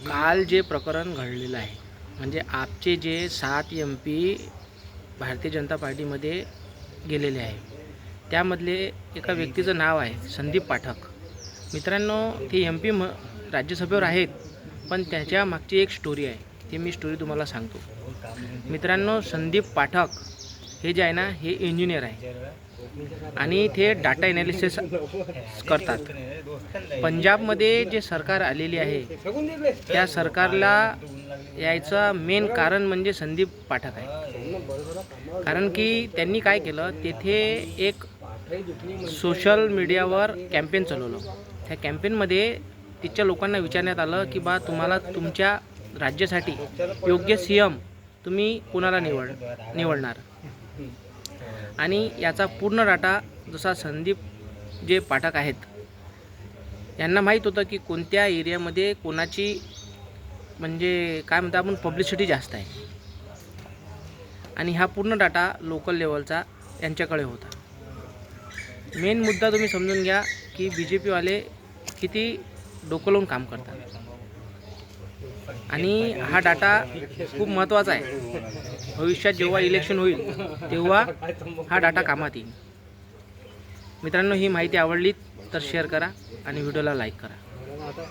काल जे प्रकरण घडलेलं आहे, म्हणजे आपचे जे 7 MP भारतीय जनता पार्टीमध्ये गेलेले आहे, त्यामधले एका व्यक्तीचं नाव आहे संदीप पाठक. मित्रांनो, ते MP राज्यसभेवर आहेत, पण त्याच्या मागची एक स्टोरी आहे. ती मी स्टोरी तुम्हाला सांगतो. मित्रांनो, संदीप पाठक हे जे आहे ना, हे इंजिनियर आहे आणि ते डाटा ॲनालिसिस करतात. पंजाबमध्ये जे सरकार आलेली आहे, त्या सरकारला यायचं मेन कारण म्हणजे संदीप पाठक आहे. कारण की त्यांनी काय केलं, तेथे एक सोशल मीडियावर कॅम्पेन चालवलं. त्या कॅम्पेनमध्ये तिथच्या लोकांना विचारण्यात आलं की बा, तुम्हाला तुमच्या राज्यासाठी योग्य CM तुम्ही कोणाला निवडणार. आणि याचा पूर्ण डाटा जसा संदीप जे पाठक आहेत, यांना माहीत होतं की कोणत्या एरियामध्ये कोणाची म्हणजे काय म्हणतो आपण पब्लिसिटी जास्त आहे. आणि हा पूर्ण डाटा लोकल लेवलचा यांच्याकडे होता. मेन मुद्दा तुम्ही समजून घ्या की BJP वाले किती डोकं लावून काम करतात. आणि हा डाटा खूप महत्त्वाचा आहे. भविष्यात जेव्हा इलेक्शन होईल तेव्हा हा डाटा कामात येईल. मित्रांनो, ही माहिती आवडली तर शेअर करा आणि व्हिडिओला लाईक करा.